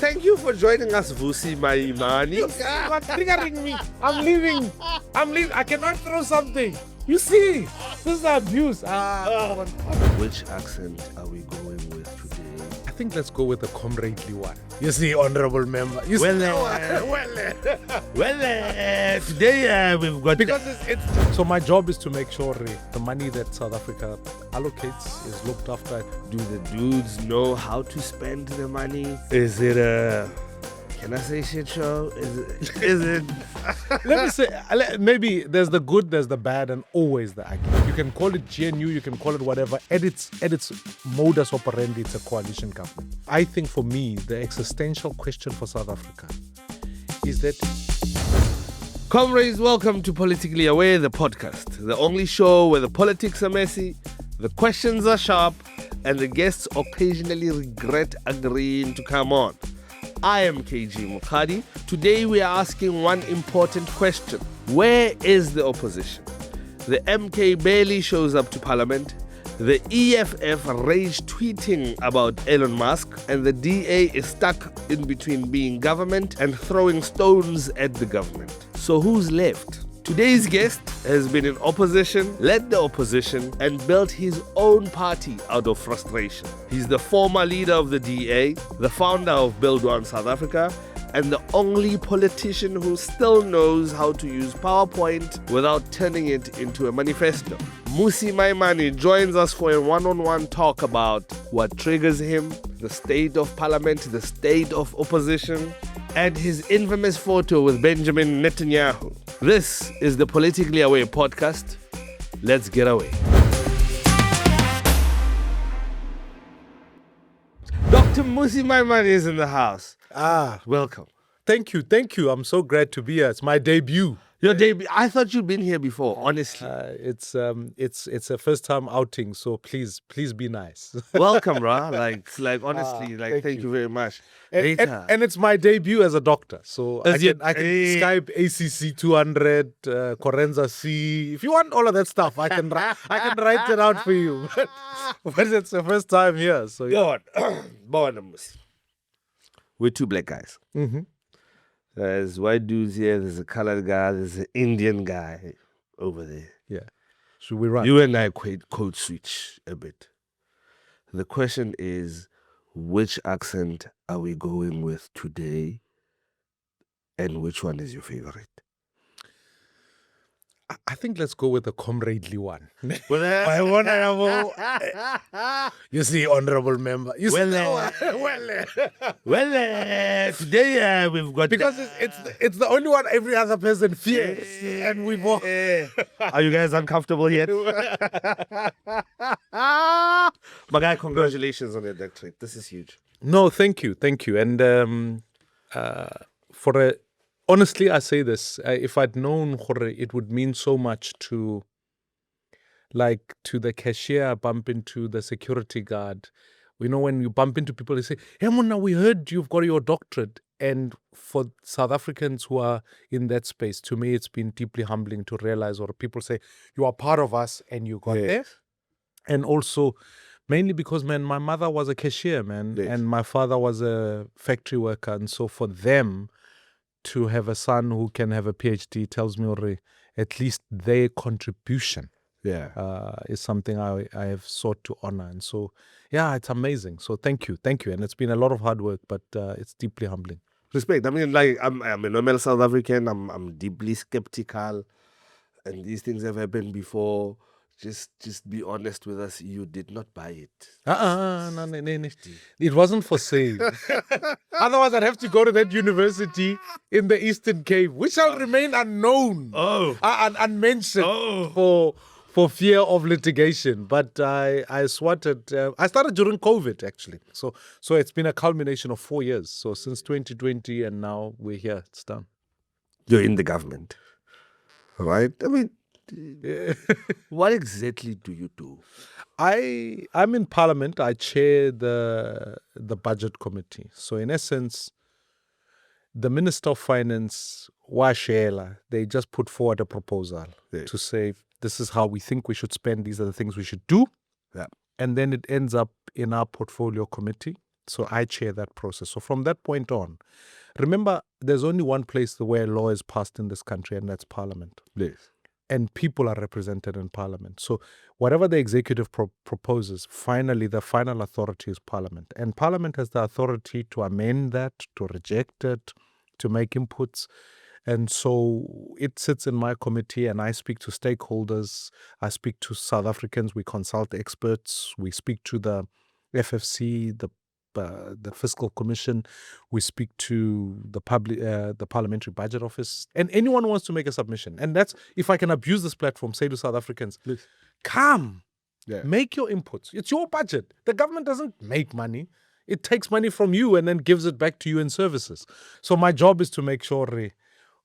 Thank you for joining us, Mmusi Maimane. You are triggering me. I'm leaving. I cannot throw something. You see, this is abuse. Which accent are we going with today? I think let's go with the comradely one. You see, honorable member. You see, Today we've got... because it's so my job is to make sure the money that South Africa allocates is looked after. Do the dudes know how to spend the money? Is it a... Can I say shit show? Is it... Let me say, maybe there's the good, there's the bad, and always the ugly. You can call it GNU, you can call it whatever. At its modus operandi, it's a coalition government. I think for me, the existential question for South Africa is that... Comrades, welcome to Politically Aware, the podcast. The only show where the politics are messy, the questions are sharp, and the guests occasionally regret agreeing to come on. I am KG Mokgadi. Today we are asking one important question. Where is the opposition? The MK barely shows up to parliament. The EFF rage tweeting about Elon Musk, and the DA is stuck in between being government and throwing stones at the government. So who's left? Today's guest has been in opposition, led the opposition, and built his own party out of frustration. He's the former leader of the DA, the founder of Build One South Africa, and the only politician who still knows how to use PowerPoint without turning it into a manifesto. Mmusi Maimane joins us for a one-on-one talk about what triggers him, the state of parliament, the state of opposition, and his infamous photo with Benjamin Netanyahu. This is the Politically Aware podcast. Let's get away. Dr. Mmusi Maimane is in the house. Welcome. Thank you. I'm so glad to be here. It's my debut. Your debut. I thought you'd been here before, honestly. It's a first time outing, so please be nice. Welcome, Ra. Like honestly, thank you very much. And it's my debut as a doctor, so I can Skype ACC 200, Corenza C. If you want all of that stuff, I can write it out for you. But it's the first time here, so go on, Mmusi. We're two black guys. Mm-hmm. There's white dudes here, there's a colored guy, there's an Indian guy over there. Yeah. Should we run? You and I code switch a bit. The question is, which accent are we going with today? And which one is your favorite? I think let's go with the comradely one. You see, honorable member. You today we've got... Because it's the only one every other person fears. And we've all... Are you guys uncomfortable yet? My guy, congratulations on your doctorate. This is huge. No, thank you. And honestly, I say this, if I'd known it would mean so much to the cashier, bump into the security guard. You know, when you bump into people, they say, hey, Mona, we heard you've got your doctorate. And for South Africans who are in that space, to me, it's been deeply humbling to realize, or people say, you are part of us and you got there. And also, mainly because, man, my mother was a cashier, man, and my father was a factory worker. And so for them to have a son who can have a PhD tells me already at least their contribution is something I have sought to honor. And so, yeah, it's amazing. So thank you. And it's been a lot of hard work, but it's deeply humbling. Respect. I mean, I'm a normal South African. I'm deeply skeptical, and these things have happened before. Just be honest with us. You did not buy it. No. It wasn't for sale. Otherwise, I'd have to go to that university in the Eastern Cape, which shall remain unknown, unmentioned for fear of litigation. But I swatted. I started during COVID, actually. So it's been a culmination of 4 years. So since 2020, and now we're here. It's done. You're in the government, right? I mean, what exactly do you do? I'm in Parliament. I chair the budget committee. So in essence, the Minister of Finance, Washela, they just put forward a proposal to say, this is how we think we should spend. These are the things we should do. Yeah. And then it ends up in our portfolio committee. So I chair that process. So from that point on, remember, there's only one place where law is passed in this country, and that's Parliament. Yes. And people are represented in Parliament. So whatever the executive proposes, finally, the final authority is Parliament. And Parliament has the authority to amend that, to reject it, to make inputs. And so it sits in my committee, and I speak to stakeholders. I speak to South Africans. We consult experts. We speak to the FFC, the Fiscal Commission. We speak to the Parliamentary Budget Office, and anyone who wants to make a submission. And that's, if I can abuse this platform, say to South Africans, please come, make your inputs. It's your budget. The government doesn't make money. It takes money from you and then gives it back to you in services. So my job is to make sure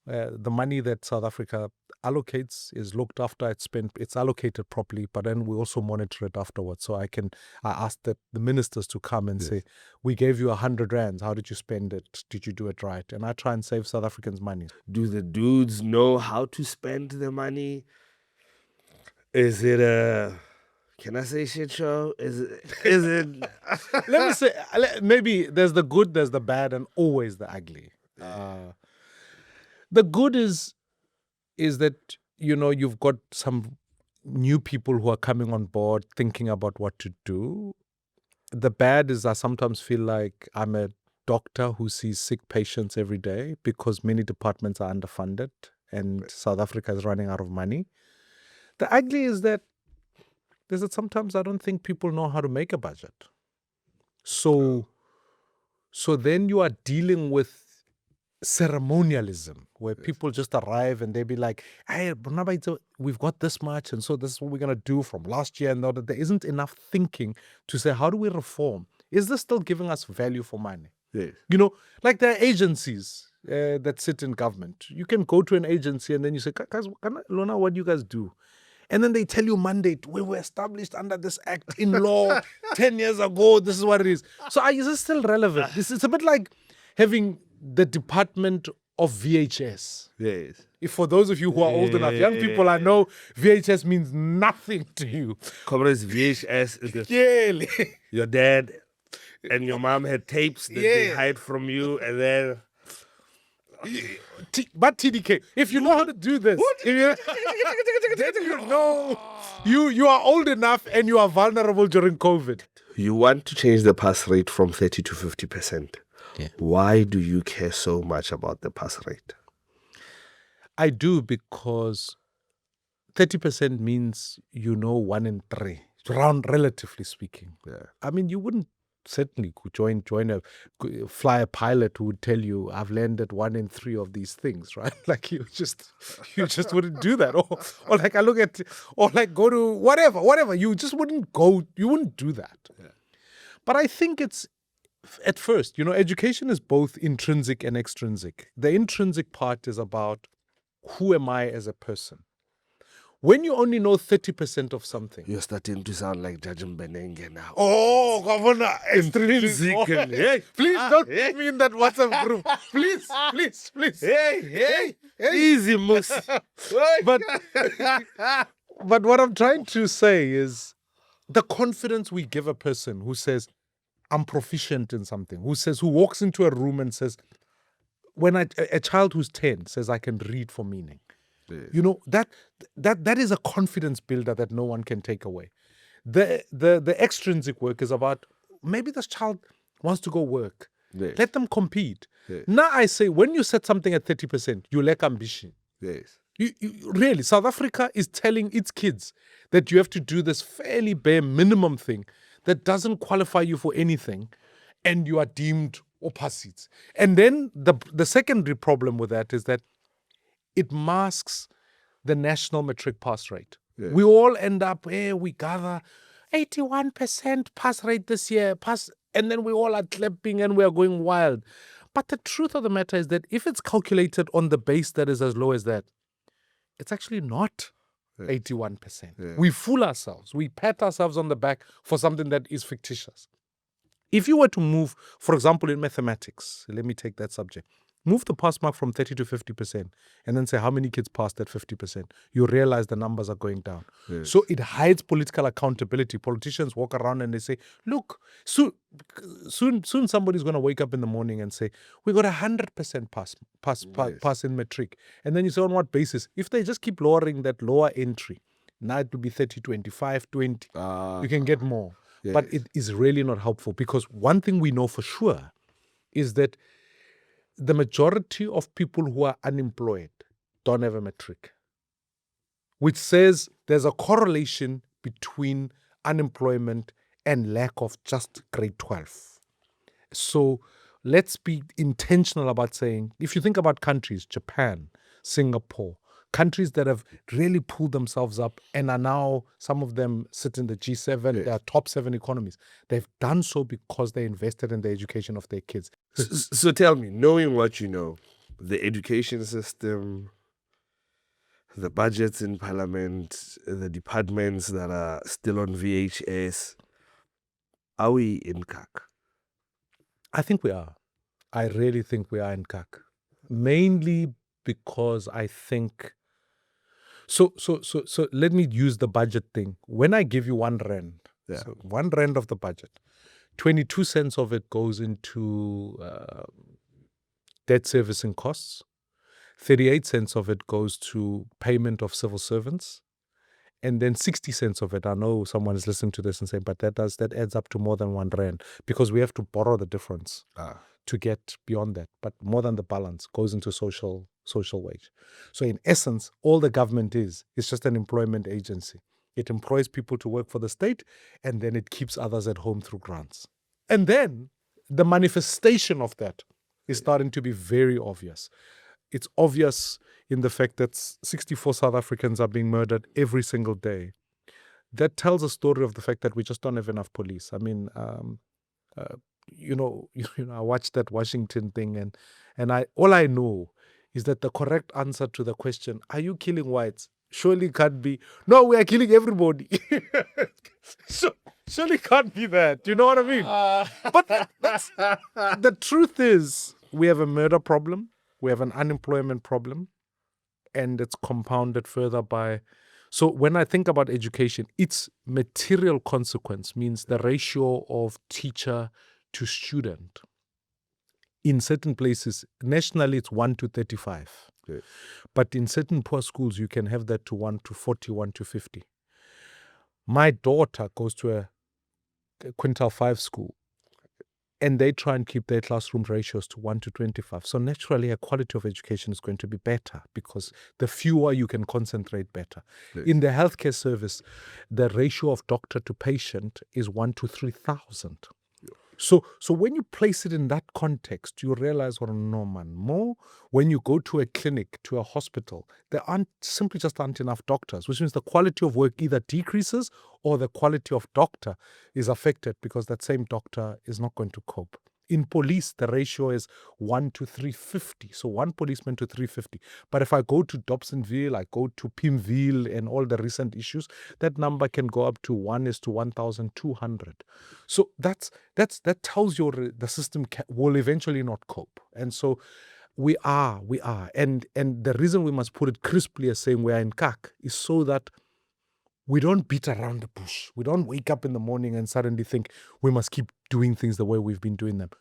the money that South Africa allocates is looked after, it's spent, it's allocated properly, but then we also monitor it afterwards. So I ask the ministers to come and say, we gave you 100 rands. How did you spend it? Did you do it right? And I try and save South Africans money. Do the dudes know how to spend the money? Is it a, can I say shit show? Is it? Let me say, maybe there's the good, there's the bad, and always the ugly. The good is that, you've got some new people who are coming on board thinking about what to do. The bad is I sometimes feel like I'm a doctor who sees sick patients every day because many departments are underfunded and South Africa is running out of money. The ugly is that sometimes I don't think people know how to make a budget. So then you are dealing with ceremonialism, where people just arrive and they be like, hey, we've got this much, and so this is what we're going to do from last year. And that there isn't enough thinking to say, how do we reform? Is this still giving us value for money? Yes. Like there are agencies that sit in government. You can go to an agency and then you say, guys, Lona, what do you guys do? And then they tell you mandate, we were established under this act in law 10 years ago. This is what it is. So is this still relevant? This is a bit like having the department of VHS. Yes. If for those of you who are old enough, young people, I know VHS means nothing to you. Comrades, VHS is your dad and your mom had tapes that they hide from you, and then... But TDK, if you know how to do this, then you are old enough and you are vulnerable during COVID. You want to change the pass rate from 30 to 50%. Yeah. Why do you care so much about the pass rate? I do, because 30% means 1 in 3, relatively speaking. Yeah. I mean, you wouldn't certainly fly a pilot who would tell you, I've landed 1 in 3 of these things, right? Like you just wouldn't do that. Or like I look at, or like go to whatever. You just wouldn't go, you wouldn't do that. Yeah. But I think it's, at first, education is both intrinsic and extrinsic. The intrinsic part is about who am I as a person. When you only know 30% of something. You're starting to sound like Judge Mbenenge now. Oh, Governor, extrinsic. Hey, please don't put me in that WhatsApp group. Please. Hey. Easy, Mmusi. But what I'm trying to say is the confidence we give a person who says, I'm proficient in something, who walks into a room and says, when a child who's 10 says, I can read for meaning. Yes. That is a confidence builder that no one can take away. The extrinsic work is about, maybe this child wants to go work. Yes. Let them compete. Yes. Now I say, when you set something at 30%, you lack ambition. Yes. You really, South Africa is telling its kids that you have to do this fairly bare minimum thing that doesn't qualify you for anything, and you are deemed opposites. And then the secondary problem with that is that it masks the national matric pass rate. Yeah. We all end up, we gather 81% pass rate this year, and then we all are clapping and we are going wild. But the truth of the matter is that if it's calculated on the base that is as low as that, it's actually not 81%. Yeah. We fool ourselves. We pat ourselves on the back for something that is fictitious. If you were to move, for example, in mathematics, let me take that subject, Move the pass mark from 30 to 50% and then say how many kids passed that 50%. You realize the numbers are going down. Yes. So it hides political accountability. Politicians walk around and they say, look, soon somebody's going to wake up in the morning and say, we got 100% pass in matric. And then you say, on what basis? If they just keep lowering that lower entry, now it will be 30, 25, 20. You can get more. Yes. But it is really not helpful, because one thing we know for sure is that the majority of people who are unemployed don't have a matric, which says there's a correlation between unemployment and lack of just grade 12. So let's be intentional about saying, if you think about countries, Japan, Singapore, countries that have really pulled themselves up and are now, some of them sit in the G7, Yes. they are top 7 economies. They've done so because they invested in the education of their kids. So tell me, knowing what you know, the education system, the budgets in parliament, the departments that are still on VHS, are we in CAC? I think we are. I really think we are in CAC. Mainly because I think... So let me use the budget thing. When I give you R1, Yeah. so R1 of the budget, 22 cents of it goes into debt servicing costs. 38 cents of it goes to payment of civil servants. And then 60 cents of it, I know someone is listening to this and saying, but that adds up to more than R1, because we have to borrow the difference to get beyond that. But more than the balance goes into social wage. So in essence, all the government is just an employment agency. It employs people to work for the state, and then it keeps others at home through grants. And then the manifestation of that is starting to be very obvious. It's obvious in the fact that 64 South Africans are being murdered every single day. That tells a story of the fact that we just don't have enough police. I mean, I watched that Washington thing, and all I know is that the correct answer to the question, are you killing whites, surely can't be, no, we are killing everybody. Surely can't be that. You know what I mean? But the truth is, we have a murder problem. We have an unemployment problem, and it's compounded further by... So when I think about education, its material consequence means the ratio of teacher to student. In certain places, nationally, it's 1 to 35. Okay. But in certain poor schools, you can have that to 1 to 40, 1 to 50. My daughter goes to a Quintile 5 school, and they try and keep their classroom ratios to 1 to 25. So naturally, a quality of education is going to be better, because the fewer you can concentrate better. Yes. In the healthcare service, the ratio of doctor to patient is 1 to 3,000. So when you place it in that context, you realize, well, no, man, more when you go to a clinic, to a hospital, there simply just aren't enough doctors, which means the quality of work either decreases or the quality of doctor is affected, because that same doctor is not going to cope. In police, the ratio is 1 to 350. So 1 policeman to 350. But if I go to Dobsonville, I go to Pimville and all the recent issues, that number can go up to 1 is to 1,200. So that tells you the system will eventually not cope. And so we are. And the reason we must put it crisply as saying we are in CAC is so that we don't beat around the bush. We don't wake up in the morning and suddenly think we must keep doing things the way we've been doing them.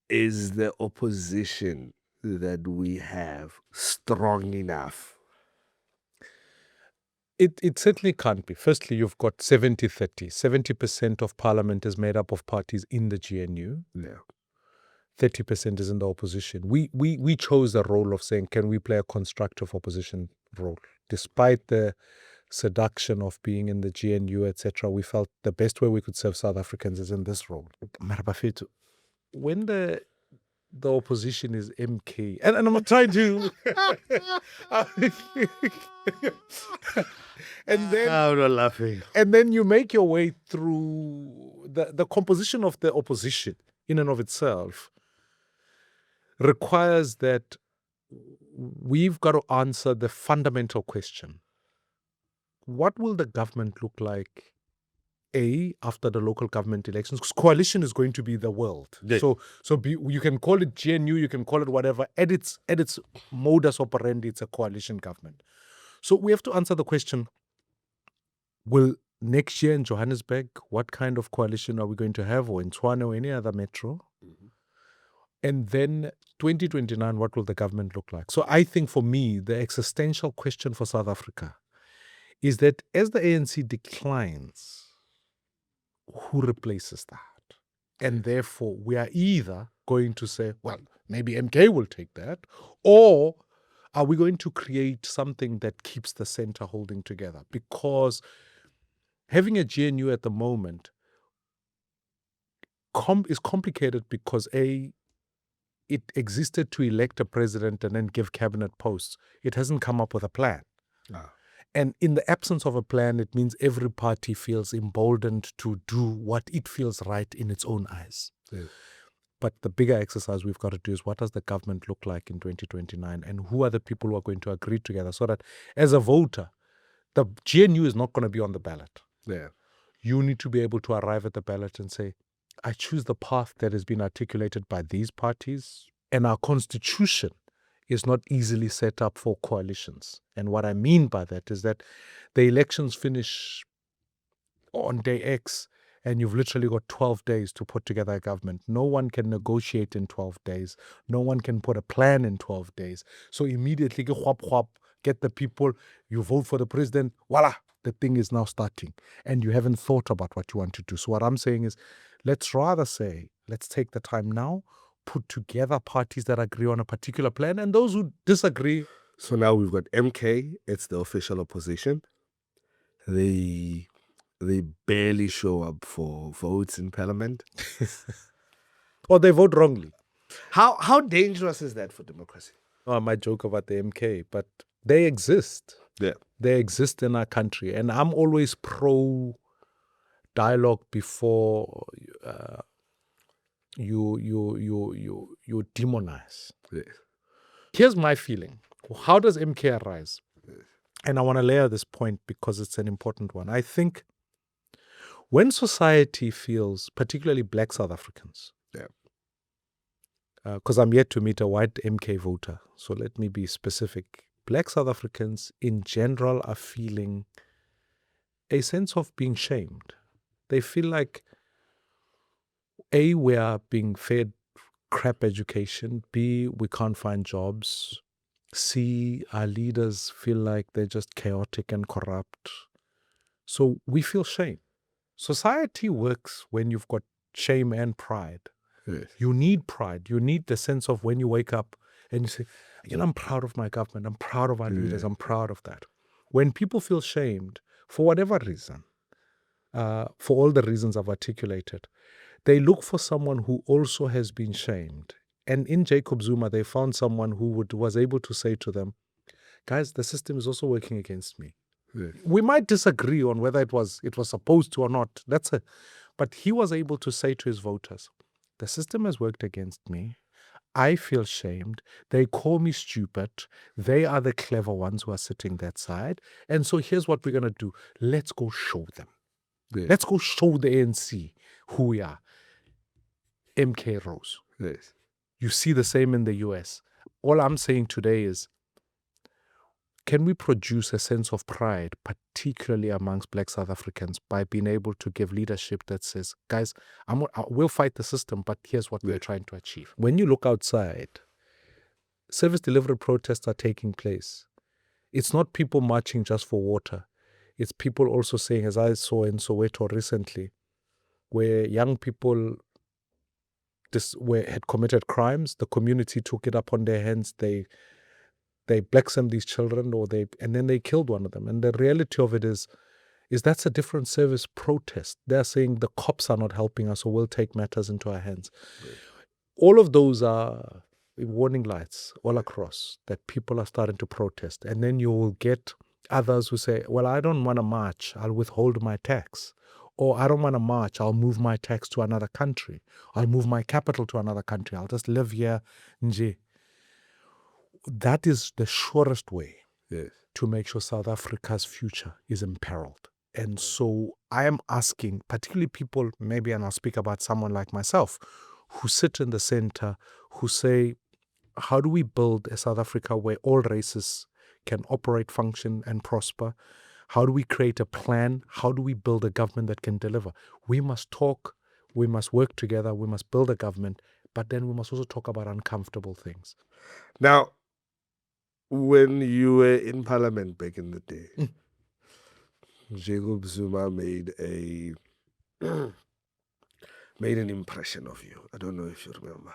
Is the opposition that we have strong enough? It certainly can't be. Firstly, you've got 70-30. 70% of parliament is made up of parties in the GNU. Yeah. 30% is in the opposition. We chose the role of saying, can we play a constructive opposition role? Despite the seduction of being in the GNU, etc., we felt the best way we could serve South Africans is in this role. When the opposition is MK, and I'm not trying to... and then I'm not laughing. And then you make your way through the composition of the opposition in and of itself requires that we've got to answer the fundamental question. What will the government look like after the local government elections, because coalition is going to be the world. Yeah. You can call it GNU, you can call it whatever. At its modus operandi, it's a coalition government. So we have to answer the question, will next year in Johannesburg, what kind of coalition are we going to have, or in Tshwane or any other metro? Mhm. And then 2029, what will the government look like? So I think for me, the existential question for South Africa is that as the ANC declines, who replaces that? And therefore, we are either going to say, well, maybe MK will take that, or are we going to create something that keeps the center holding together? Because having a GNU at the moment is complicated because it existed to elect a president and then give cabinet posts. It hasn't come up with a plan. Ah. And in the absence of a plan, it means every party feels emboldened to do what it feels right in its own eyes. Yes. But the bigger exercise we've got to do is, what does the government look like in 2029? And who are the people who are going to agree together so that as a voter, the GNU is not going to be on the ballot. Yeah. You need to be able to arrive at the ballot and say, I choose the path that has been articulated by these parties, and our constitution is not easily set up for coalitions. And what I mean by that is that the elections finish on day X, and you've literally got 12 days to put together a government. No one can negotiate in 12 days. No one can put a plan in 12 days. So immediately, get the people, you vote for the president, voila, the thing is now starting. And you haven't thought about what you want to do. So what I'm saying is, let's rather say, let's take the time now, put together parties that agree on a particular plan, and those who disagree. So now we've got MK, it's the official opposition. They barely show up for votes in parliament. Or they vote wrongly. How dangerous is that for democracy? Oh, I might joke about the MK, but they exist. Yeah. They exist in our country. And I'm always pro dialogue before you demonize. Yes. Here's my feeling. How does MK arise? And I want to layer this point because it's an important one. I think when society feels, particularly Black South Africans, because I'm yet to meet a white MK voter, so let me be specific. Black South Africans in general are feeling a sense of being shamed. They feel like, A, we are being fed crap education. B, we can't find jobs. C, our leaders feel like they're just chaotic and corrupt. So we feel shame. Society works when you've got shame and pride. Yes. You need pride. You need the sense of when you wake up and you say, I'm proud of my government. I'm proud of our leaders. I'm proud of that. When people feel shamed, for whatever reason, for all the reasons I've articulated, they look for someone who also has been shamed. And in Jacob Zuma, they found someone who was able to say to them, guys, the system is also working against me. Yes. We might disagree on whether it was supposed to or not. But he was able to say to his voters, the system has worked against me. I feel shamed. They call me stupid. They are the clever ones who are sitting that side. And so here's what we're going to do. Let's go show them. Yes. Let's go show the ANC who we are. MK rose. Yes. You see the same in the US. All I'm saying today is, can we produce a sense of pride, particularly amongst Black South Africans, by being able to give leadership that says, guys, we'll fight the system, but here's what we're trying to achieve. When you look outside, service delivery protests are taking place. It's not people marching just for water. It's people also saying, as I saw in Soweto recently, where young people had committed crimes, the community took it up on their hands, they blackmailed these children, and then they killed one of them. And the reality of it is that's a different service protest. They're saying the cops are not helping us, so we'll take matters into our hands. Right. All of those are warning lights all across that people are starting to protest. And then you will get others who say, well, I don't want to march, I'll withhold my tax. Or I don't want to march, I'll move my tax to another country. I'll move my capital to another country. I'll just live here. Nje. That is the surest way to make sure South Africa's future is imperiled. And so I am asking, particularly people, maybe, and I'll speak about someone like myself, who sit in the center, who say, how do we build a South Africa where all races can operate, function, and prosper? How do we create a plan? How do we build a government that can deliver? We must talk, we must work together, we must build a government, but then we must also talk about uncomfortable things. Now, when you were in Parliament back in the day, Jacob Zuma made an impression of you. I don't know if you remember.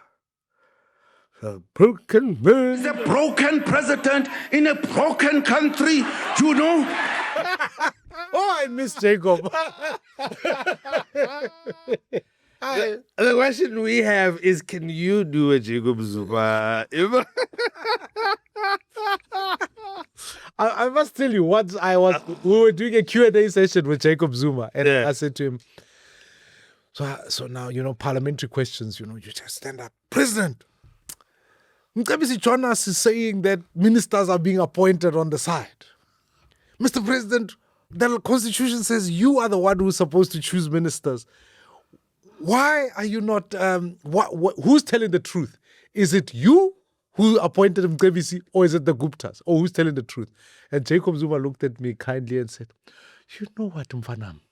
A broken man. He's a broken president in a broken country, you know. Oh, I miss Jacob. The question we have is, can you do a Jacob Zuma? I must tell you, once we were doing a Q&A session with Jacob Zuma, and I said to him, so now, parliamentary questions, you just stand up. President, Mmusi Jonas is saying that ministers are being appointed on the side. Mr. President, the Constitution says you are the one who's supposed to choose ministers. Why are you not, who's telling the truth? Is it you who appointed Mmusi, or is it the Guptas? Or who's telling the truth? And Jacob Zuma looked at me kindly and said, you know what, Mfanam?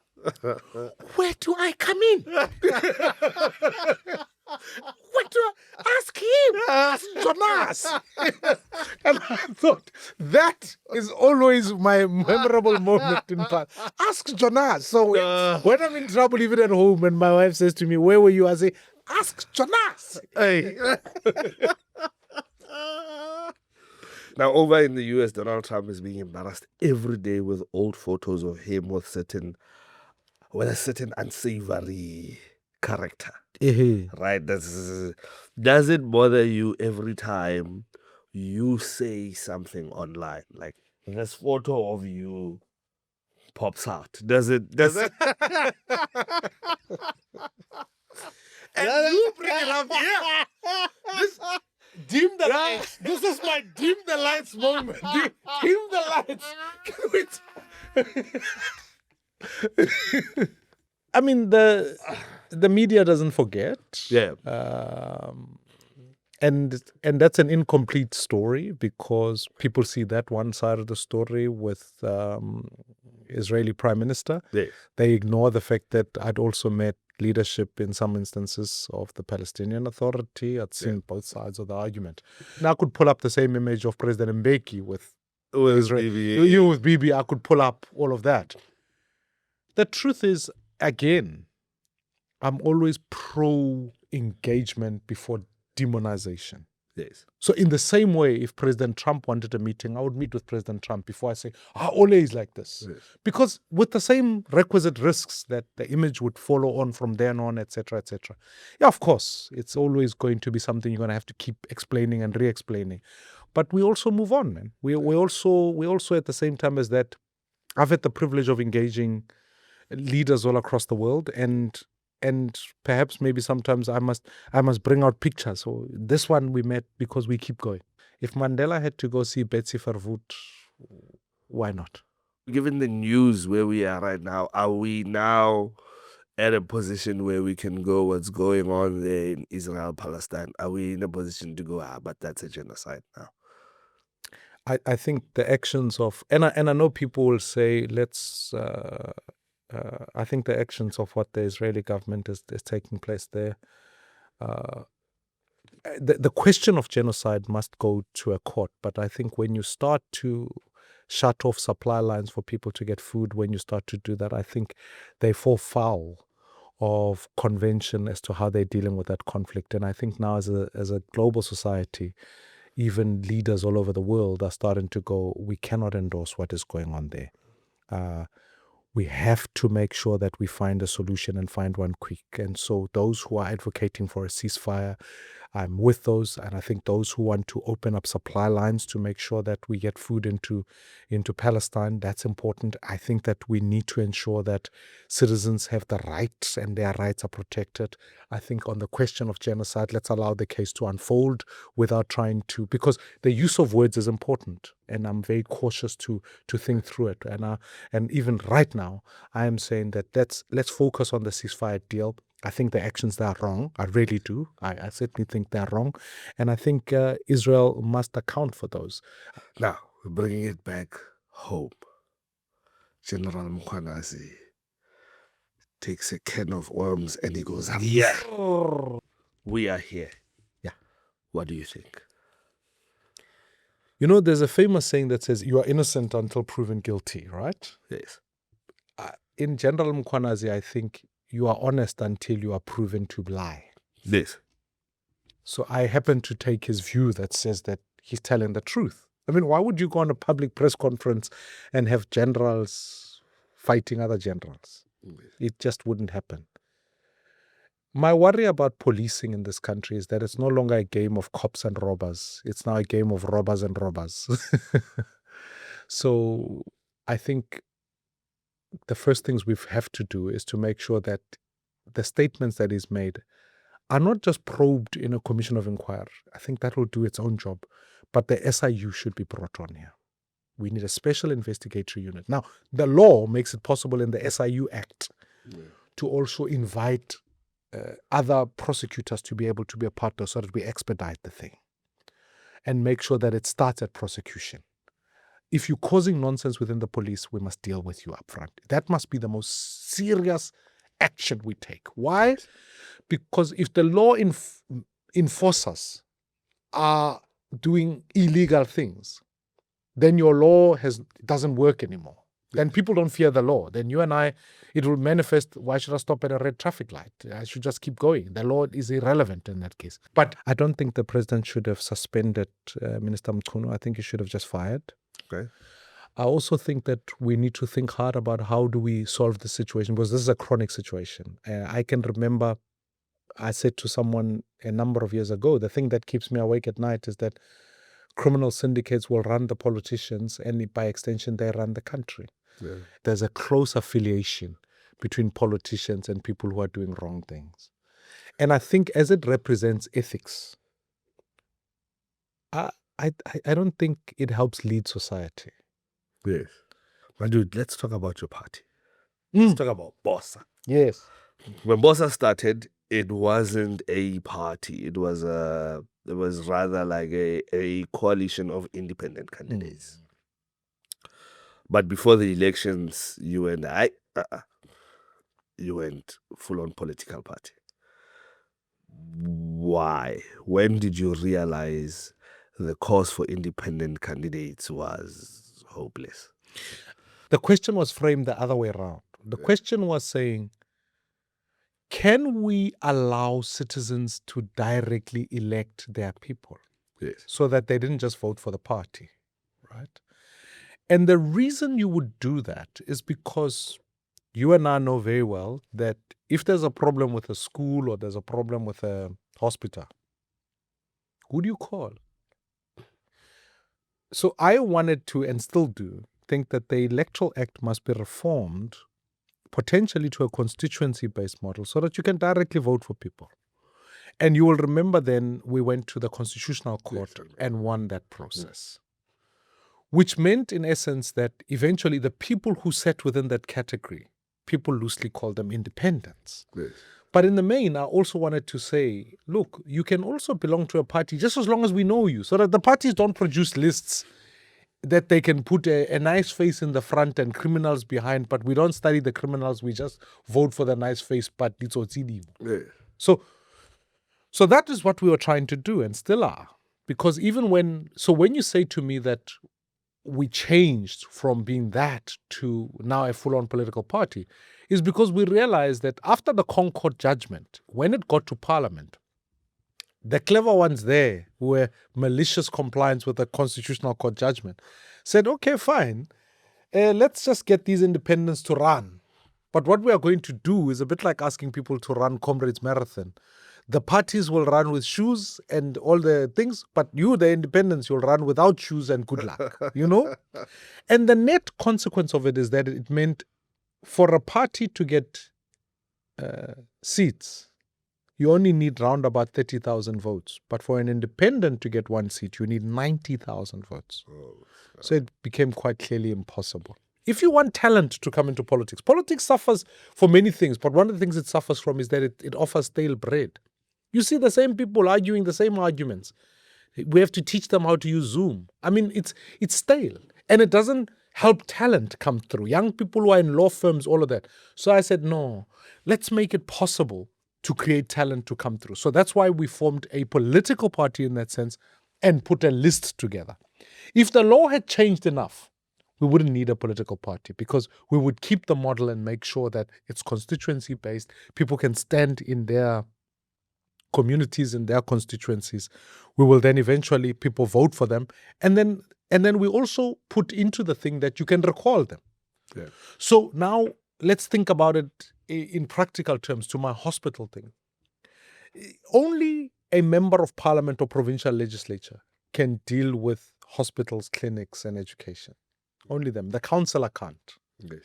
Where do I come in? What do I ask him? Ask Jonas. And I thought, that is always my memorable moment in part. Ask Jonas. So when I'm in trouble, even at home, and my wife says to me, where were you? I say, ask Jonas. Hey. Now, over in the US, Donald Trump is being embarrassed every day with old photos of him with a certain unsavory character. Right? Does it bother you every time you say something online? Like, this photo of you pops out. Does it? And you bring it up here. Dim the lights. This is my dim the lights moment. Dim the lights. I mean, the media doesn't forget. Yeah. And that's an incomplete story, because people see that one side of the story with Israeli Prime Minister. Yeah. They ignore the fact that I'd also met leadership in some instances of the Palestinian Authority. I'd seen both sides of the argument. Now I could pull up the same image of President Mbeki with Israel. Bibi. You with Bibi, I could pull up all of that. The truth is, again, I'm always pro-engagement before demonization. Yes. So in the same way, if President Trump wanted a meeting, I would meet with President Trump before I say, Ole is like this. Yes. Because with the same requisite risks that the image would follow on from then on, etc., etc. Yeah, of course, it's always going to be something you're going to have to keep explaining and re-explaining. But we also move on, man. We also at the same time as that, I've had the privilege of engaging leaders all across the world, and perhaps maybe sometimes I must bring out pictures. So this one we met because we keep going. If Mandela had to go see Betsy Verwoerd, why not? Given the news where we are right now, are we now at a position where we can go, what's going on there in Israel, Palestine? Are we in a position to go, but that's a genocide now? I think the actions of, and I know people will say, I think the actions of what the Israeli government is taking place there, the question of genocide must go to a court. But I think when you start to shut off supply lines for people to get food, when you start to do that, I think they fall foul of convention as to how they're dealing with that conflict. And I think now as a global society, even leaders all over the world are starting to go, we cannot endorse what is going on there. We have to make sure that we find a solution and find one quick. And so those who are advocating for a ceasefire, I'm with those. And I think those who want to open up supply lines to make sure that we get food into Palestine, that's important. I think that we need to ensure that citizens have the rights and their rights are protected. I think on the question of genocide, let's allow the case to unfold without trying to, because the use of words is important. And I'm very cautious to think through it. And even right now, now, I am saying that let's focus on the ceasefire deal. I think the actions there are wrong. I really do. I certainly think they're wrong. And I think Israel must account for those. Now, we're bringing it back home. General Mokgadi takes a can of worms and he goes, yeah, we are here. Yeah. What do you think? You know, there's a famous saying that says, you are innocent until proven guilty, right? Yes. In General Mkhwanazi, I think you are honest until you are proven to lie. Yes. So I happen to take his view that says that he's telling the truth. I mean, why would you go on a public press conference and have generals fighting other generals? It just wouldn't happen. My worry about policing in this country is that it's no longer a game of cops and robbers. It's now a game of robbers and robbers. So I think the first things we have to do is to make sure that the statements that he's made are not just probed in a commission of inquiry. I think that will do its own job. But the SIU should be brought on here. We need a special investigatory unit. Now, the law makes it possible in the SIU Act to also invite other prosecutors to be able to be a partner so that we expedite the thing and make sure that it starts at prosecution. If you're causing nonsense within the police, we must deal with you up front. That must be the most serious action we take. Why? Because if the law enforcers are doing illegal things, then your law doesn't work anymore. Then people don't fear the law. Then you and I, it will manifest, why should I stop at a red traffic light? I should just keep going. The law is irrelevant in that case. But I don't think the president should have suspended Minister Mchunu. I think he should have just fired. Okay. I also think that we need to think hard about how do we solve the situation, because this is a chronic situation. I can remember I said to someone a number of years ago, the thing that keeps me awake at night is that criminal syndicates will run the politicians and by extension they run the country. Yeah. There's a close affiliation between politicians and people who are doing wrong things. And I think as it represents ethics, I don't think it helps lead society. Yes. But dude, let's talk about your party. Let's talk about BOSA. Yes. When BOSA started, it wasn't a party. It was rather like a coalition of independent candidates. But before the elections, you and I, you went full-on political party. Why? When did you realize the cause for independent candidates was hopeless? The question was framed the other way around. The question was saying, can we allow citizens to directly elect their people? Yes. So that they didn't just vote for the party, right? And the reason you would do that is because you and I know very well that if there's a problem with a school or there's a problem with a hospital, who do you call? So I wanted to, and still do, think that the Electoral Act must be reformed potentially to a constituency-based model so that you can directly vote for people. And you will remember then we went to the Constitutional Court and won that process. Which meant, in essence, that eventually the people who sat within that category, people loosely call them independents. Yes. But in the main, I also wanted to say, look, you can also belong to a party just as long as we know you, so that the parties don't produce lists that they can put a nice face in the front and criminals behind, but we don't study the criminals, we just vote for the nice face, but it's Otsidi. Yeah. So that is what we were trying to do and still are. Because when you say to me that we changed from being that to now a full-on political party, is because we realized that after the Concord judgment, when it got to Parliament, the clever ones there who were malicious compliance with the Constitutional Court judgment said, okay, fine, let's just get these independents to run. But what we are going to do is a bit like asking people to run Comrades Marathon. The parties will run with shoes and all the things, but you, the independents, you'll run without shoes and good luck, you know? And the net consequence of it is that it meant for a party to get seats, you only need round about 30,000 votes. But for an independent to get one seat, you need 90,000 votes. So it became quite clearly impossible. if you want talent to come into politics, politics suffers for many things, but one of the things it suffers from is that it offers stale bread. You see the same people arguing the same arguments. We have to teach them how to use Zoom. I mean, it's stale, and it doesn't help talent come through. Young people who are in law firms, all of that. So I said, no, let's make it possible to create talent to come through. So that's why we formed a political party in that sense and put a list together. If the law had changed enough, we wouldn't need a political party because we would keep the model and make sure that it's constituency based. People can stand in their communities, in their constituencies. We will then eventually, people vote for them. And then we also put into the thing that you can recall them. Yeah. So now let's think about it in practical terms to my hospital thing. Only a member of parliament or provincial legislature can deal with hospitals, clinics, and education. Only them. The councillor can't. Yes.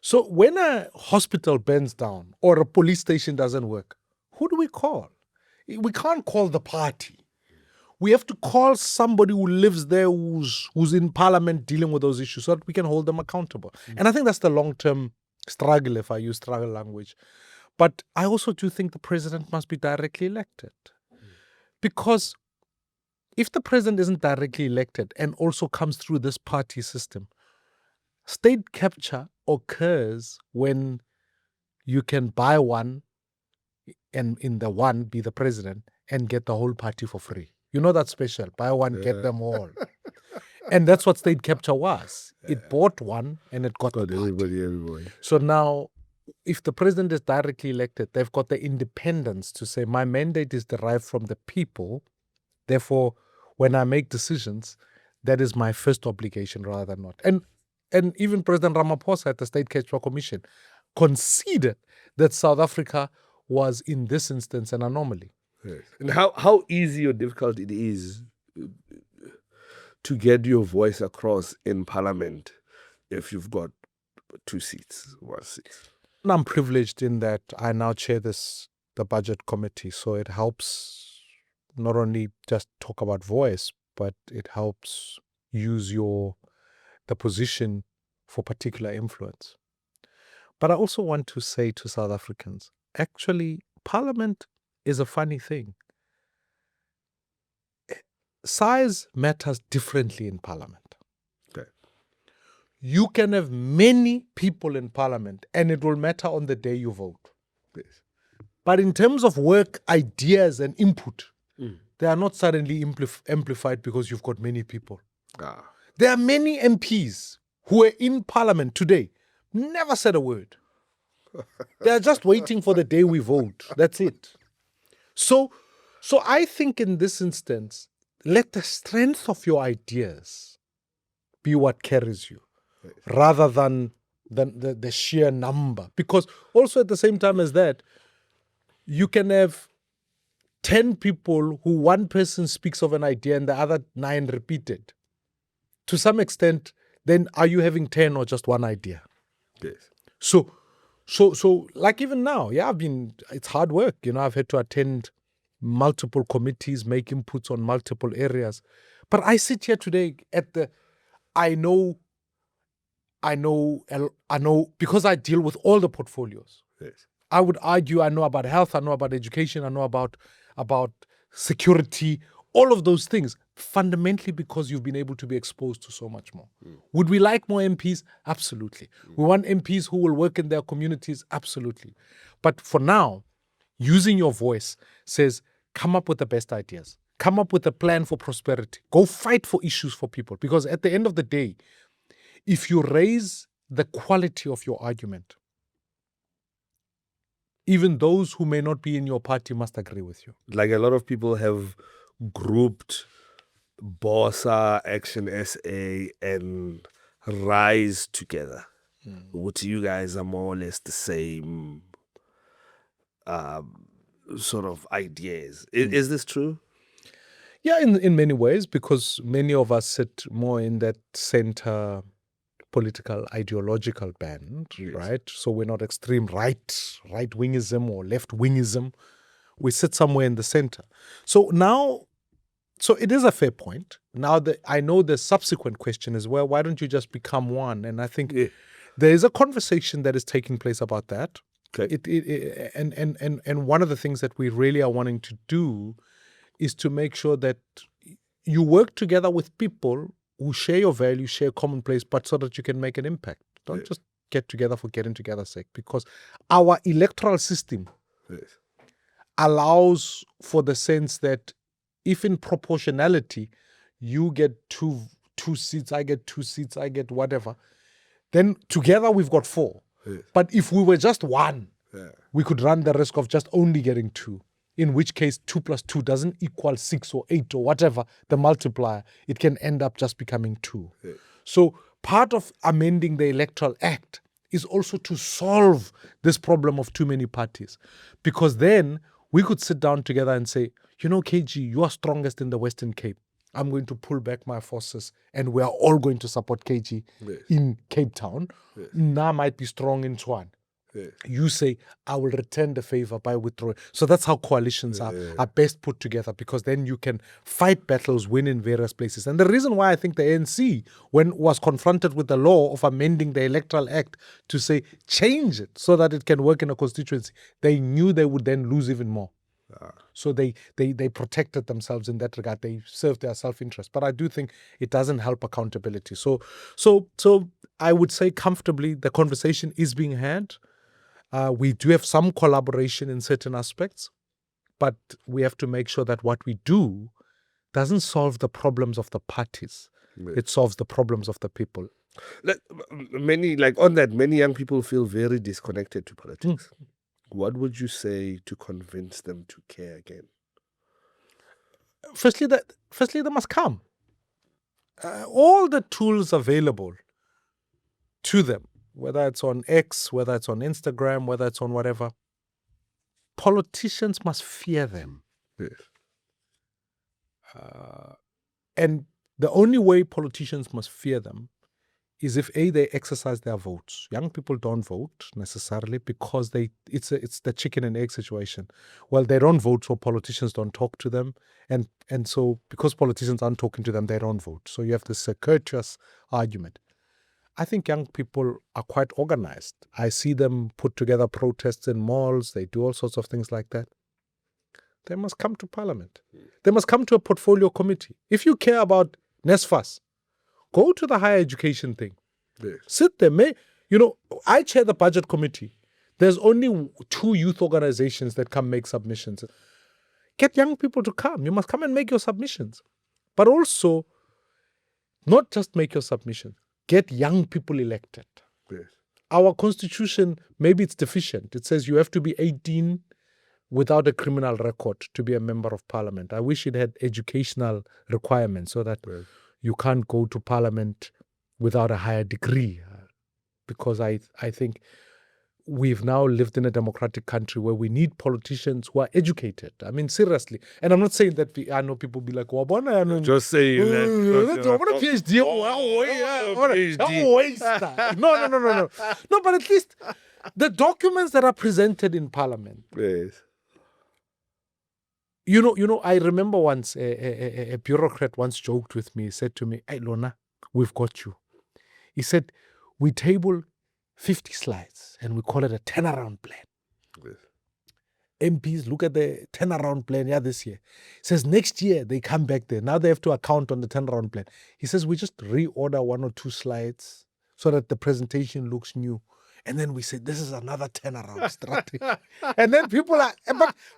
So when a hospital burns down or a police station doesn't work, who do we call? We can't call the party. We have to call somebody who lives there, who's in parliament dealing with those issues so that we can hold them accountable. And I think that's the long-term struggle, if I use struggle language. But I also do think the president must be directly elected. Because if the president isn't directly elected and also comes through this party system, state capture occurs when you can buy one and in the one be the president and get the whole party for free. You know that special, buy one, get them all. And that's what state capture was. It bought one and it got the party. Everybody. So now, if the president is directly elected, they've got the independence to say, my mandate is derived from the people. Therefore, when I make decisions, that is my first obligation rather than not. And even President Ramaphosa at the State Capture Commission conceded that South Africa was, in this instance, an anomaly. Yes. And how easy or difficult it is to get your voice across in parliament if you've got 2 seats, 1 seat. And I'm privileged in that I now chair the budget committee, so it helps not only just talk about voice, but it helps use the position for particular influence. But I also want to say to South Africans, actually, parliament is a funny thing. Size matters differently in parliament. Okay. You can have many people in parliament and it will matter on the day you vote. Yes. But in terms of work, ideas and input, they are not suddenly amplified because you've got many people. There are many MPs who are in parliament today, never said a word. They are just waiting for the day we vote. That's it. So I think in this instance, let the strength of your ideas be what carries you, rather than the sheer number. Because also at the same time as that, you can have 10 people who one person speaks of an idea and the other 9 repeat it. To some extent, then are you having 10 or just one idea? Yes. So like even now, it's hard work. I've had to attend multiple committees, make inputs on multiple areas. But I sit here today I know because I deal with all the portfolios. Yes. I would argue I know about health, I know about education, I know about security, all of those things, fundamentally because you've been able to be exposed to so much more. Would we like more MPs? Absolutely. We want MPs who will work in their communities? Absolutely. But for now, using your voice says, come up with the best ideas. Come up with a plan for prosperity. Go fight for issues for people. Because at the end of the day, if you raise the quality of your argument, even those who may not be in your party must agree with you. Like a lot of people have grouped BOSA, Action SA, and Rise together. Which you guys are more or less the same sort of ideas. Is this true? Yeah, in many ways, because many of us sit more in that center political ideological band, right? So we're not extreme right-wingism or left-wingism. We sit somewhere in the center. So now So it is a fair point. Now, I know the subsequent question is, well, why don't you just become one? And I think there is a conversation that is taking place about that. Okay. And one of the things that we really are wanting to do is to make sure that you work together with people who share your values, share common place, but so that you can make an impact. Don't just get together for getting together's sake, because our electoral system allows for the sense that if in proportionality you get two seats, I get 2 seats, I get whatever, then together we've got 4. But if we were just one, we could run the risk of just only getting 2, in which case 2 plus 2 doesn't equal 6 or 8 or whatever, the multiplier. It can end up just becoming 2. So part of amending the Electoral Act is also to solve this problem of too many parties. Because then we could sit down together and say, you know, KG, you are strongest in the Western Cape. I'm going to pull back my forces and we are all going to support KG in Cape Town. Na might be strong in Tshwane. You say, I will return the favor by withdrawing. So that's how coalitions are best put together, because then you can fight battles, win in various places. And the reason why I think the ANC, when was confronted with the law of amending the Electoral Act to say, change it so that it can work in a constituency, they knew they would then lose even more. So they protected themselves in that regard. They served their self-interest. But I do think it doesn't help accountability. So I would say comfortably the conversation is being had. We do have some collaboration in certain aspects, but we have to make sure that what we do doesn't solve the problems of the parties. It solves the problems of the people. Many young people feel very disconnected to politics. What would you say to convince them to care again? Firstly, they must come. All the tools available to them, whether it's on X, whether it's on Instagram, whether it's on whatever, politicians must fear them. And the only way politicians must fear them is if they exercise their votes. Young people don't vote necessarily because it's the chicken and egg situation. Well, they don't vote, so politicians don't talk to them, and so because politicians aren't talking to them, they don't vote. So you have this circuitous argument. I think young people are quite organized. I see them put together protests in malls. They do all sorts of things like that. They must come to Parliament. They must come to a portfolio committee. If you care about NSFAS, go to the higher education thing. Sit there. I chair the budget committee. There's only 2 youth organizations that come make submissions. Get young people to come. You must come and make your submissions. But also, not just make your submissions. Get young people elected. Our constitution, maybe it's deficient. It says you have to be 18 without a criminal record to be a member of parliament. I wish it had educational requirements so that you can't go to parliament without a higher degree. Because I think we've now lived in a democratic country where we need politicians who are educated. I mean, seriously. And I'm not saying that I know people be like, just saying that. I want a PhD. No, but at least the documents that are presented in parliament. Yes. I remember once a bureaucrat once joked with me. He said to me, "Hey, Lona, we've got you." He said, "We table 50 slides and we call it a turnaround plan." Yes. MPs look at the turnaround plan this year. He says next year they come back there. Now they have to account on the turnaround plan. He says we just reorder 1 or 2 slides so that the presentation looks new. And then we say, this is another turnaround strategy. And then people are,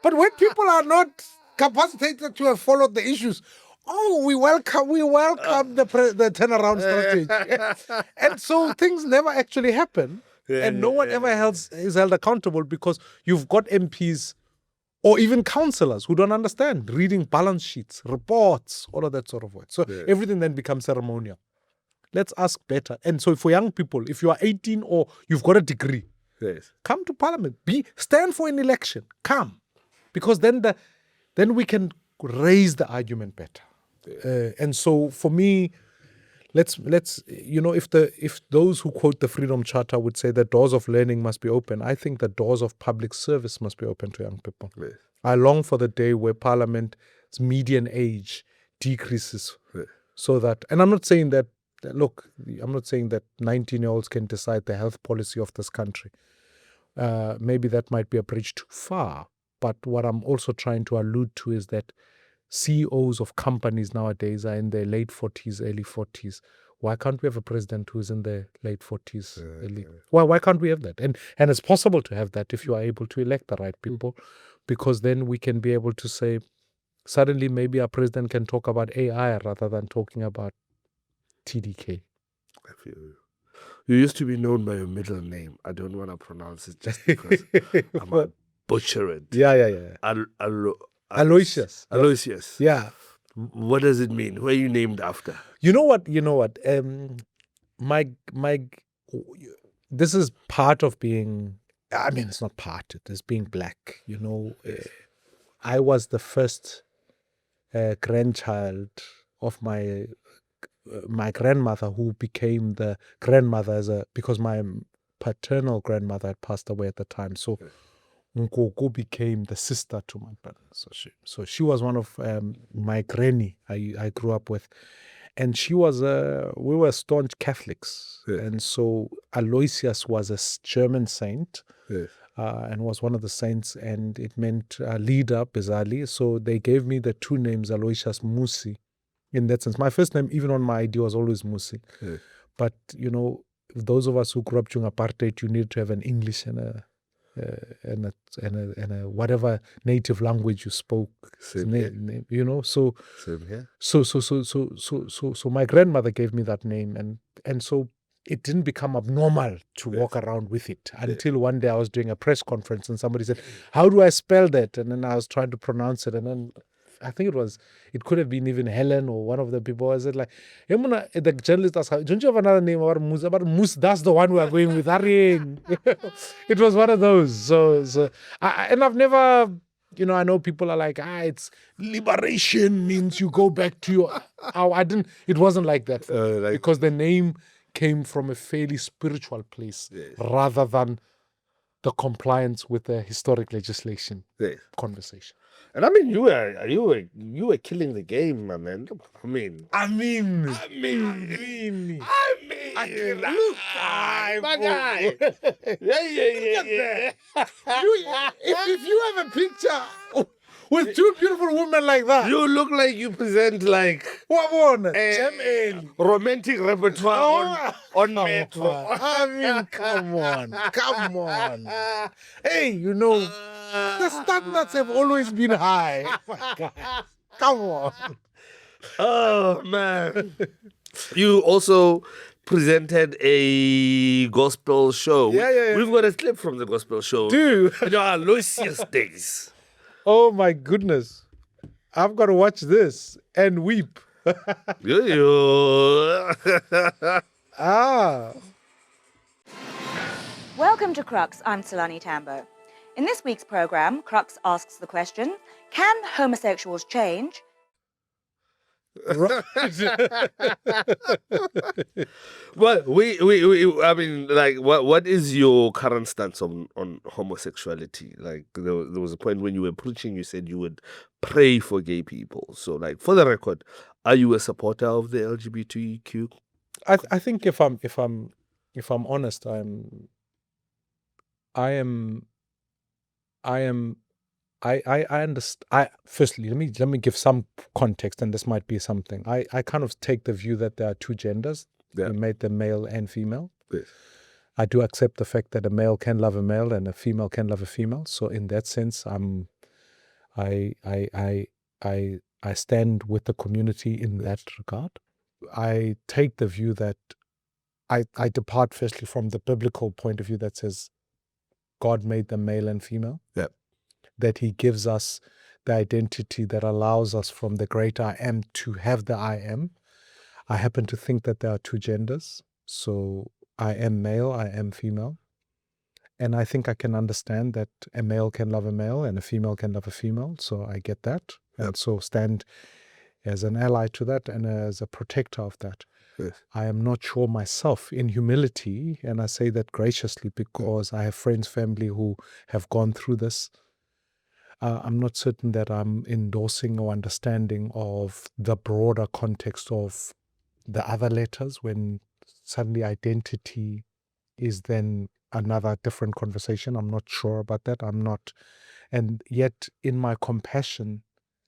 but when people are not capacitated to have followed the issues, we welcome the turnaround strategy. And so things never actually happen. And no one ever is held accountable because you've got MPs or even councillors who don't understand reading balance sheets, reports, all of that sort of work. So everything then becomes ceremonial. Let's ask better. And so for young people, if you are 18 or you've got a degree, come to parliament. Stand for an election. Come. Because then we can raise the argument better. And so for me, let's if those who quote the Freedom Charter would say the doors of learning must be open, I think the doors of public service must be open to young people. I long for the day where Parliament's median age decreases Yeah. so that, and I'm not saying that, look, I'm not saying that 19-year-olds can decide the health policy of this country. Maybe that might be a bridge too far. But what I'm also trying to allude to is that CEOs of companies nowadays are in their late 40s, early 40s. Why can't we have a president who's in their late 40s? Why can't we have that? And it's possible to have that if you are able to elect the right people, because then we can be able to say, suddenly maybe our president can talk about AI rather than talking about TDK. I feel you. You used to be known by your middle name. I don't want to pronounce it just because I'm a butcher it. Yeah. Aloysius. Aloysius. Yeah. What does it mean? Who are you named after? You know what? My this is part of being, I mean, it's not part, it is being black. I was the first grandchild of my grandmother, who became the grandmother because my paternal grandmother had passed away at the time. So Nkoko became the sister to my brother. So she was one of my granny I grew up with. And she was we were staunch Catholics. Yeah. And so Aloysius was a German saint. Yes. And was one of the saints, and it meant leader, bizarrely. So they gave me the two names, Aloysius Mmusi, in that sense. My first name, even on my ID, was always Mmusi. Yeah. But, those of us who grew up during apartheid, you needed to have an English and a whatever native language you spoke. Same here. So Same here. So my grandmother gave me that name, and so it didn't become abnormal to walk around with it until one day I was doing a press conference and somebody said, "How do I spell that?" And then I was trying to pronounce it, and then I think it could have been even Helen or one of the people. I said, like, the journalist asked, "Don't you have another name about Mus? About Mus, that's the one we are going with." It was one of those. So and I've never, I know people are like, it's liberation means you go back to your. It wasn't like that for me, because the name came from a fairly spiritual place rather than the compliance with the historic legislation conversation. And I mean, you were killing the game, my man. I mean, look, my guy. Yeah. If you have a picture with two beautiful women like that, You look like you present like what one? romantic repertoire on Metro. I mean, come on. Hey, the standards have always been high. Oh my God. Come on. Oh man. You also presented a gospel show. Yeah. We've got a clip from the gospel show. Dude. Aloysius days. Oh my goodness. I've got to watch this and weep. Welcome to Crux. I'm Salani Tambo. In this week's programme, Crux asks the question, can homosexuals change? Well, I mean, like, what is your current stance on homosexuality? Like, there was a point when you were preaching, you said you would pray for gay people. So, like, for the record, are you a supporter of the LGBTQ? I think if I'm honest, I understand. Firstly, let me give some context, and this might be something. I kind of take the view that there are two genders. Yeah. We made them male and female. Yes. I do accept the fact that a male can love a male and a female can love a female. So in that sense, I stand with the community in that regard. I take the view that I depart firstly from the biblical point of view that says God made them male and female. Yeah. That he gives us the identity that allows us from the great I am to have the I am. I happen to think that there are two genders. So I am male, I am female. And I think I can understand that a male can love a male and a female can love a female. So I get that. Yep. And so stand as an ally to that and as a protector of that. Yes. I am not sure myself, in humility, and I say that graciously because I have friends, family who have gone through this. I'm not certain that I'm endorsing or understanding of the broader context of the other letters when suddenly identity is then another different conversation. I'm not sure about that. I'm not. And yet in my compassion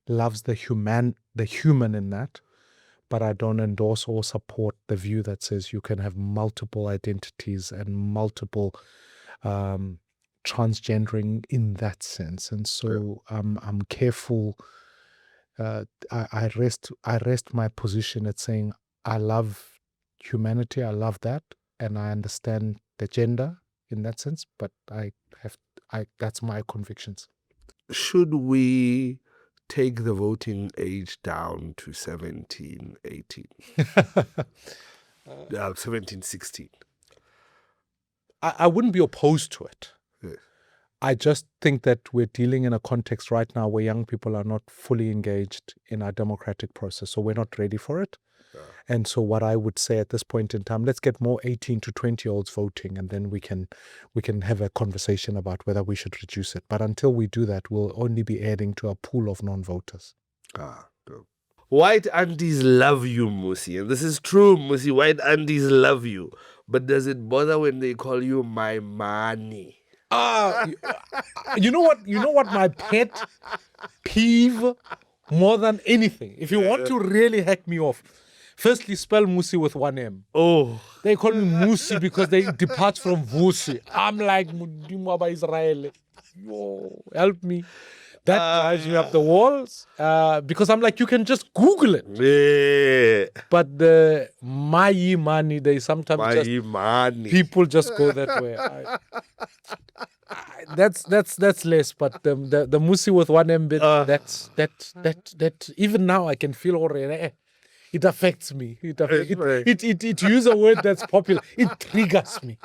loves the human in that, but I don't endorse or support the view that says you can have multiple identities and multiple transgendering in that sense. And so I'm careful. I rest my position at saying I love humanity, I love that, and I understand the gender in that sense, but that's my convictions. Should we take the voting age down to 17, 18? 17, 16? I wouldn't be opposed to it. Yes. I just think that we're dealing in a context right now where young people are not fully engaged in our democratic process, so we're not ready for it. And so what I would say at this point in time, let's get more 18 to 20-year-olds voting, and then we can have a conversation about whether we should reduce it. But until we do that, we'll only be adding to a pool of non-voters. White aunties love you, Mmusi. And this is true, Mmusi. White aunties love you. But does it bother when they call you Maimane? You know what my pet peeve more than anything, if you want to really hack me off, firstly spell Mmusi with one M. Oh. They call me Mmusi because they depart from Vusi. I'm like Mudimaba Israel. Yo, help me. That drives me up the walls because I'm like, you can just Google it. Yeah. But the Maimane, they sometimes people just go that way. That's less, but the Mmusi with one M bit, that even now I can feel already. It affects me. It use a word that's popular. It triggers me.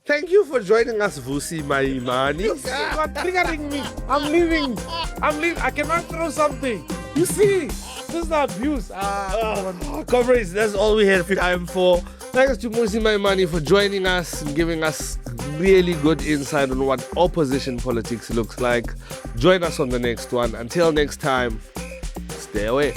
Thank you for joining us, Mmusi Maimane. You are triggering me. I'm leaving. I cannot throw something. You see, this is the abuse. Comrades, that's all we had time for. Thanks to Mmusi Maimane for joining us and giving us really good insight on what opposition politics looks like. Join us on the next one. Until next time, stay away.